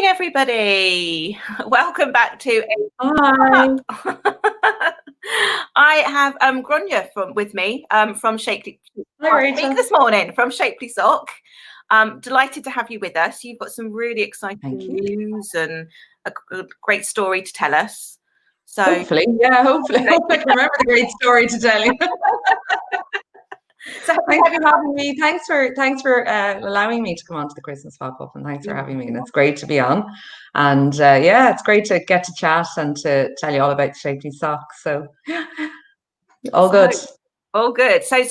morning, everybody. Welcome back to Hi. I have Grainne with me from Shapely. Hi, Rachel. This morning from Shapely Sock. Delighted to have you with us. You've got some really exciting news and a great story to tell us. So hopefully I can remember the great story to tell you. So thanks for having me. Thanks for allowing me to come on to the Christmas pop-up, and thanks for having me. And it's great to be on. And yeah, it's great to get to chat and to tell you all about Shapely Socks. So all good. All good. So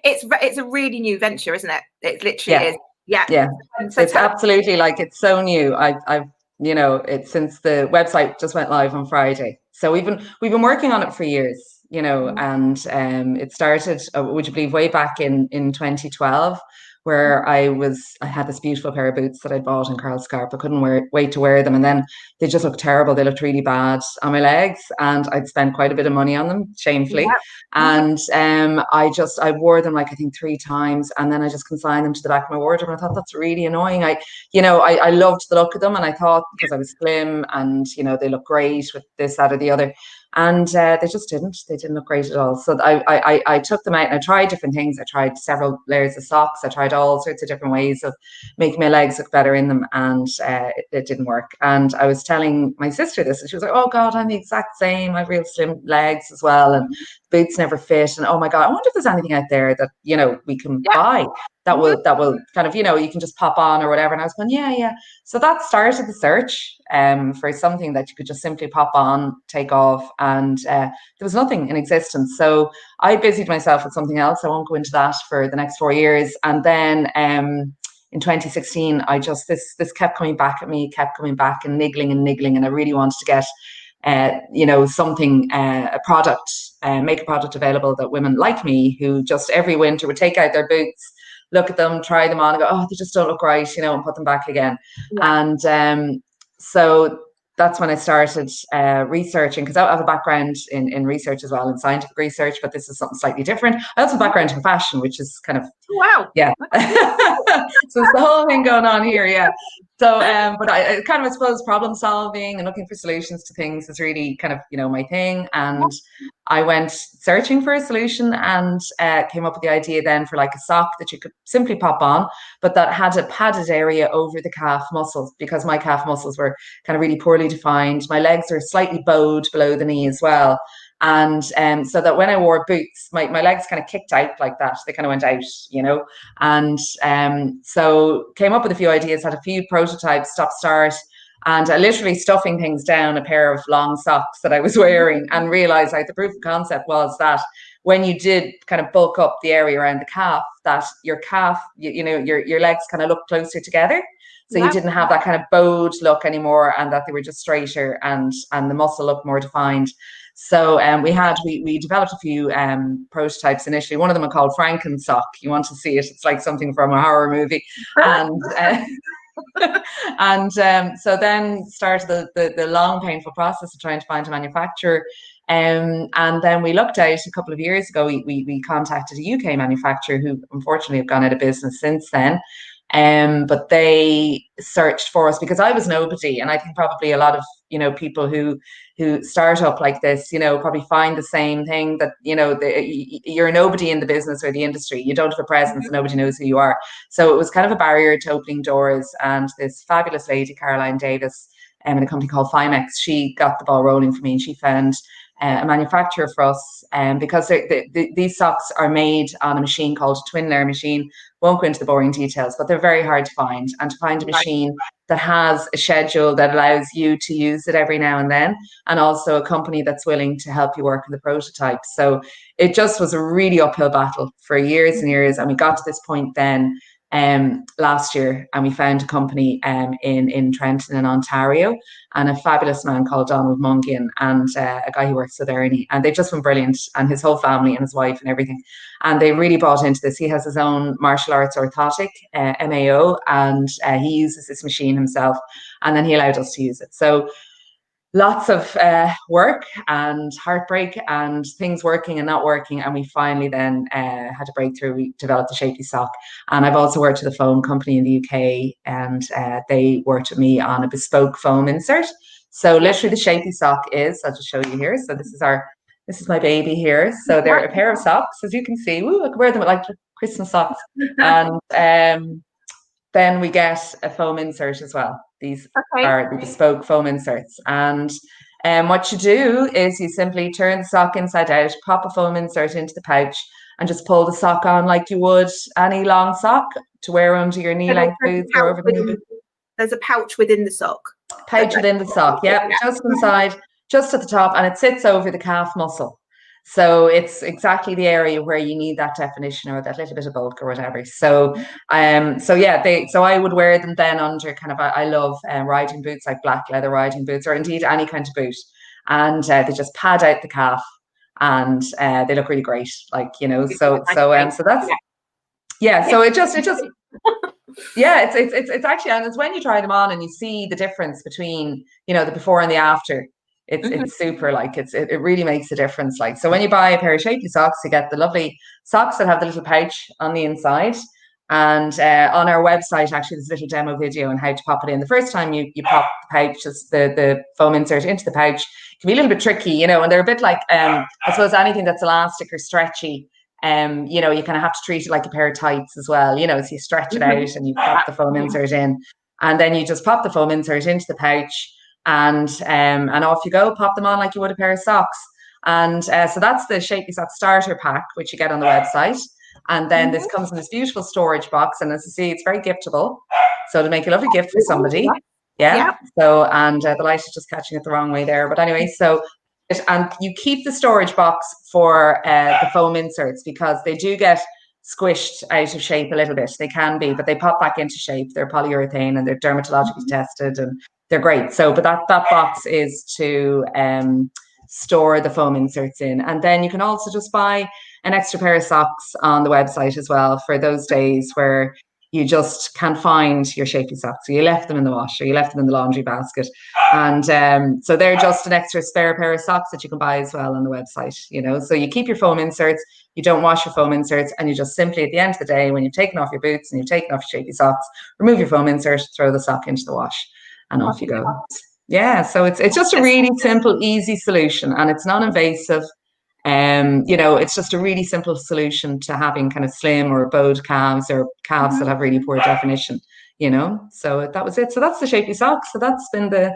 it's a really new venture, isn't it? It literally is. Yeah. So it's absolutely it's so new. I've it's since the website just went live on Friday. So we've been working on it for years. And it started, would you believe, way back in 2012, where I had this beautiful pair of boots that I bought in Carl Scarpe. I couldn't wait to wear them. And then they just looked terrible. They looked really bad on my legs, and I'd spent quite a bit of money on them, shamefully. Yeah. And I wore them I think 3 times, and then I just consigned them to the back of my wardrobe. And I thought, that's really annoying. I loved the look of them, and I thought, because I was slim and, they look great with this, that, or the other. And they didn't look great at all. So I took them out and I tried different things. I tried several layers of socks. I tried all sorts of different ways of making my legs look better in them, and it didn't work. And I was telling my sister this, and she was like, oh God, I'm the exact same. I have real slim legs as well, and boots never fit. And oh my God, I wonder if there's anything out there that, we can buy that will kind of, you can just pop on or whatever. And I was going, yeah. So that started the search for something that you could just simply pop on, take off, and there was nothing in existence. So I busied myself with something else. I won't go into that for the next 4 years. And then in 2016, this kept coming back at me, and niggling, and I really wanted to get something, a product, make a product available that women like me, who just every winter would take out their boots, look at them, try them on, and go, oh, they just don't look right, and put them back again. Yeah. And so that's when I started researching, because I have a background in research as well, in scientific research, but this is something slightly different. I also have a background in fashion, which is kind of, wow. Yeah. So it's the whole thing going on here, yeah. So, but I kind of, I suppose, problem solving and looking for solutions to things is really kind of, my thing. And I went searching for a solution and came up with the idea then for a sock that you could simply pop on, but that had a padded area over the calf muscles, because my calf muscles were kind of really poorly defined. My legs are slightly bowed below the knee as well. And so that when I wore boots, my legs kind of kicked out like that. They kind of went out, and so came up with a few ideas, had a few prototypes, stop-start, and literally stuffing things down a pair of long socks that I was wearing, and realized the proof of concept was that when you did kind of bulk up the area around the calf, that your calf, your legs kind of looked closer together. So you didn't have that kind of bowed look anymore, and that they were just straighter, and the muscle looked more defined. So we developed a few prototypes initially. One of them I called Franken Sock. You want to see it? It's like something from a horror movie. And so then started the long, painful process of trying to find a manufacturer. And then we looked out a couple of years ago. We contacted a UK manufacturer who unfortunately have gone out of business since then. But they searched for us because I was nobody, and I think probably a lot of people who start up like this, probably find the same thing, that you're nobody in the business or the industry. You don't have a presence, and nobody knows who you are. So it was kind of a barrier to opening doors. And this fabulous lady, Caroline Davis, in a company called Fimex, she got the ball rolling for me, and she found a manufacturer for us, because these socks are made on a machine called a twin layer machine. Won't go into the boring details, but they're very hard to find. And to find a machine that has a schedule that allows you to use it every now and then, and also a company that's willing to help you work on the prototype. So it just was a really uphill battle for years and years. And we got to this point then last year, and we found a company in Trenton in Ontario, and a fabulous man called Donald Mungian, and a guy who works with Ernie, and they've just been brilliant, and his whole family and his wife and everything, and they really bought into this. He has his own martial arts orthotic, MAO, and he uses this machine himself, and then he allowed us to use it. So lots of work and heartbreak and things working and not working. And we finally then had a breakthrough. We developed the Shapely sock. And I've also worked with a foam company in the UK, and they worked with me on a bespoke foam insert. So literally the Shapely sock is, I'll just show you here. So this is my baby here. So they're a pair of socks, as you can see. Woo, I can wear them like Christmas socks. And then we get a foam insert as well. These are the bespoke foam inserts. And what you do is you simply turn the sock inside out, pop a foam insert into the pouch, and just pull the sock on like you would any long sock to wear under your knee-length boots or over the knee boots. There's a pouch within the sock. Pouch within the sock, yeah, just inside, just at the top, and it sits over the calf muscle. So it's exactly the area where you need that definition or that little bit of bulk or whatever. So, so I would wear them then under kind of, I love riding boots, like black leather riding boots, or indeed any kind of boot. And they just pad out the calf, and they look really great. Like, so that's, yeah. So it just, yeah, it's actually, and it's when you try them on and you see the difference between, the before and the after. It's super, like it really makes a difference. Like, so when you buy a pair of Shapely socks, you get the lovely socks that have the little pouch on the inside. And on our website, actually, there's a little demo video on how to pop it in. The first time you pop the pouch, just the foam insert into the pouch, it can be a little bit tricky, and they're a bit like, I suppose anything that's elastic or stretchy, you kind of have to treat it like a pair of tights as well, so you stretch it out and you pop the foam insert in, and then you just pop the foam insert into the pouch, and off you go, pop them on like you would a pair of socks. And so that's the Shapely Sock starter pack, which you get on the website. And then this comes in this beautiful storage box, and as you see, it's very giftable, so to make a lovely gift for somebody. Yeah. So, and the light is just catching it the wrong way there, but anyway, so and you keep the storage box for the foam inserts, because they do get squished out of shape a little bit. They can be, but they pop back into shape. They're polyurethane and they're dermatologically tested, and they're great. So, but that box is to store the foam inserts in. And then you can also just buy an extra pair of socks on the website as well for those days where you just can't find your Shapely socks. So you left them in the wash, or you left them in the laundry basket. And so they're just an extra spare pair of socks that you can buy as well on the website, So you keep your foam inserts, you don't wash your foam inserts, and you just simply, at the end of the day, when you've taken off your boots and you've taken off your Shapely socks, remove your foam insert, throw the sock into the wash, and off you go. Yeah, so it's just a really simple, easy solution, and it's non-invasive. It's just a really simple solution to having kind of slim or bowed calves, or calves that have really poor definition, So that was it. So that's the Shapely sock. So that's been the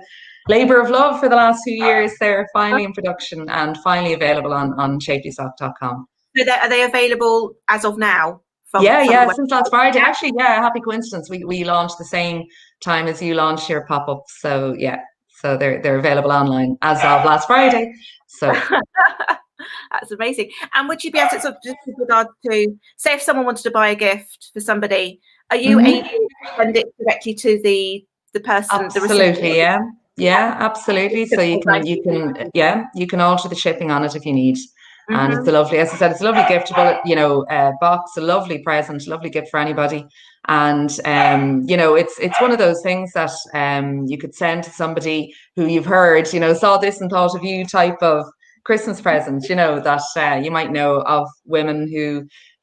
labor of love for the last few years. They're finally in production and finally available on shapelysock.com. So are they available as of now? Since last Friday. Actually, happy coincidence. We launched the same time as you launched your pop-up. So so they're available online as of last Friday. So that's amazing. And would you be able to, sort of, just with regard to, say, if someone wanted to buy a gift for somebody, are you able to send it directly to the person? Absolutely, absolutely. So you can alter the shipping on it if you need. And it's a lovely, as I said, it's a lovely giftable, box, a lovely present, lovely gift for anybody. And it's one of those things that you could send to somebody who you've heard, saw this and thought of you, type of Christmas present, that you might know of women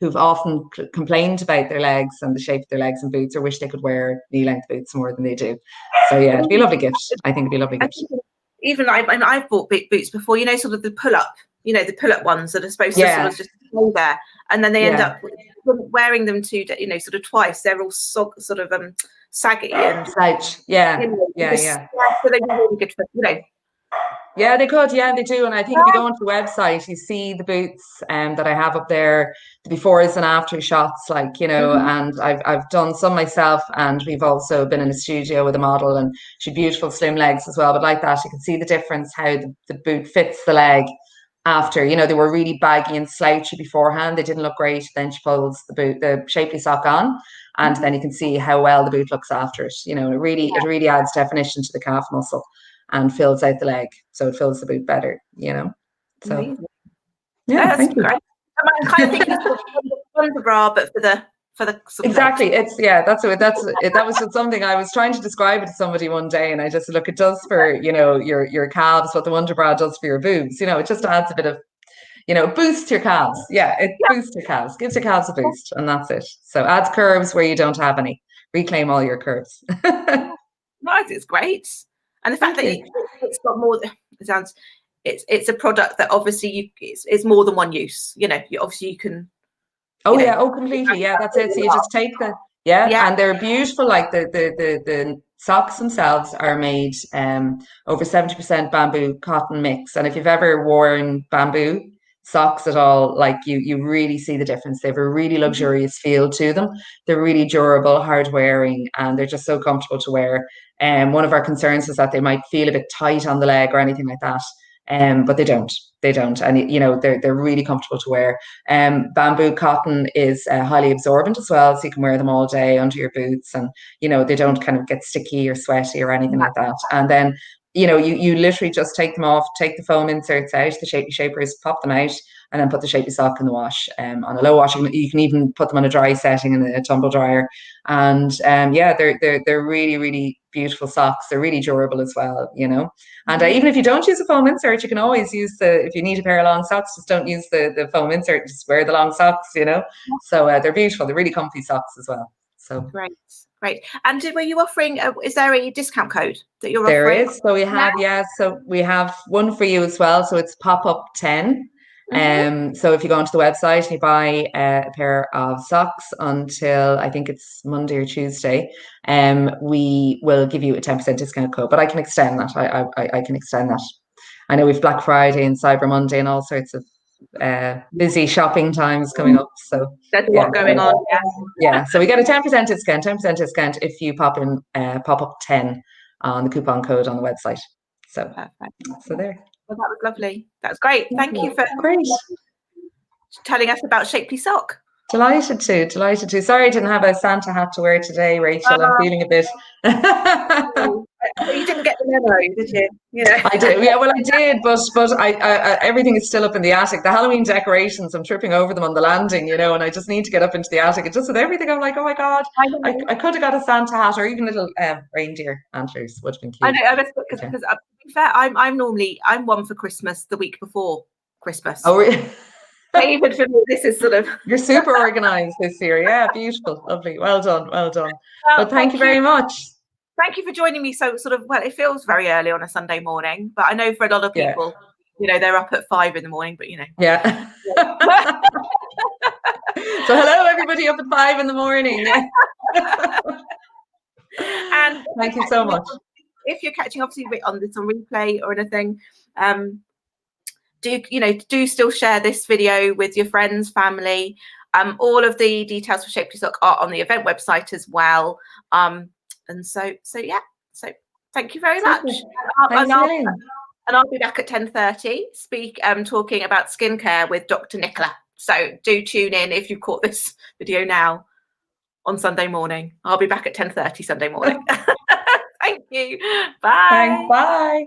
who've often complained about their legs and the shape of their legs and boots, or wish they could wear knee-length boots more than they do. So it'd be a lovely gift. I think it'd be a lovely gift. Even I've bought big boots before, sort of the pull-up, the pull-up ones that are supposed to sort of just stay there, and then they end up wearing them sort of twice. They're all sort of saggy and slouch. So they're really good for Yeah, they could. Yeah, they do. And I think if you go onto the website, you see the boots that I have up there, the befores and after shots, and I've done some myself, and we've also been in a studio with a model, and she had beautiful slim legs as well. But like that, you can see the difference, how the boot fits the leg after. They were really baggy and slouchy beforehand. They didn't look great. Then she pulls the Shapely sock on, and then you can see how well the boot looks after it. It really adds definition to the calf muscle and fills out the leg, so it fills the boot better, So, that's great. I'm kind of thinking of the bra, but for the sort of exactly. It's that was just something I was trying to describe it to somebody one day, and I just said, look, it does for your calves what the Wonder Bra does for your boobs. It just adds a bit of boost your calves. Yeah, it boosts your calves, gives your calves a boost, and that's it. So adds curves where you don't have any. Reclaim all your curves. Right, it's great, and the fact that it's got more. It sounds. It's a product that obviously it's more than one use. Obviously you can. Oh, completely. Yeah, that's it. So you just take and they're beautiful. Like the socks themselves are made over 70% bamboo cotton mix. And if you've ever worn bamboo socks at all, like you really see the difference. They have a really luxurious feel to them. They're really durable, hard wearing, and they're just so comfortable to wear. One of our concerns is that they might feel a bit tight on the leg or anything like that. But they don't. And they're really comfortable to wear. Bamboo cotton is highly absorbent as well, so you can wear them all day under your boots, and they don't kind of get sticky or sweaty or anything like that. And then you literally just take them off, take the foam inserts out, the shapy shapers, pop them out, and then put the shapy sock in the wash. On a low wash, you can even put them on a dry setting in a tumble dryer. And they're really, really beautiful socks. They're really durable as well, And even if you don't use a foam insert, you can always use if you need a pair of long socks, just don't use the foam insert, just wear the long socks, So they're beautiful. They're really comfy socks as well. So great. And were you offering? Is there a discount code that you're offering? There is. So we have, So we have one for you as well. So it's pop-up 10. So if you go onto the website and you buy a pair of socks until I think it's Monday or Tuesday, we will give you a 10% discount code. But I can extend that. I can extend that. I know we've Black Friday and Cyber Monday and all sorts of busy shopping times coming up. So there's a lot going on. Yeah. So we get a 10% discount if you pop in pop-up 10 on the coupon code on the website. So perfect. So there. Well, that was lovely. That's great. Thank you for telling us about Shapely Sock. Delighted to. Sorry I didn't have a Santa hat to wear today, Rachel. I'm feeling a bit. You didn't get the memo, did you? I did. Yeah, well, I did, but I everything is still up in the attic. The Halloween decorations, I'm tripping over them on the landing, and I just need to get up into the attic. It just with everything, I'm like, oh my god, I could have got a Santa hat or even little reindeer antlers. Would have been cute. I know, because to be fair, I'm one for Christmas the week before Christmas. Oh, really? Even for me, this is sort of. You're super organized this year. Yeah, beautiful, lovely, well done. But thank you very much. Thank you for joining me. So it feels very early on a Sunday morning, but I know for a lot of people, they're up at 5 in the morning, but Yeah. So hello, everybody up at 5 in the morning. And thank you so much. If you're catching obviously on replay or anything, do still share this video with your friends, family. All of the details for Shapely Sock are on the event website as well. And so thank you very much. And I'll be back at 10:30 talking about skincare with Dr. Nicola. So do tune in if you caught this video now on Sunday morning. I'll be back at 10:30 Sunday morning. Thank you. Bye. Thanks. Bye.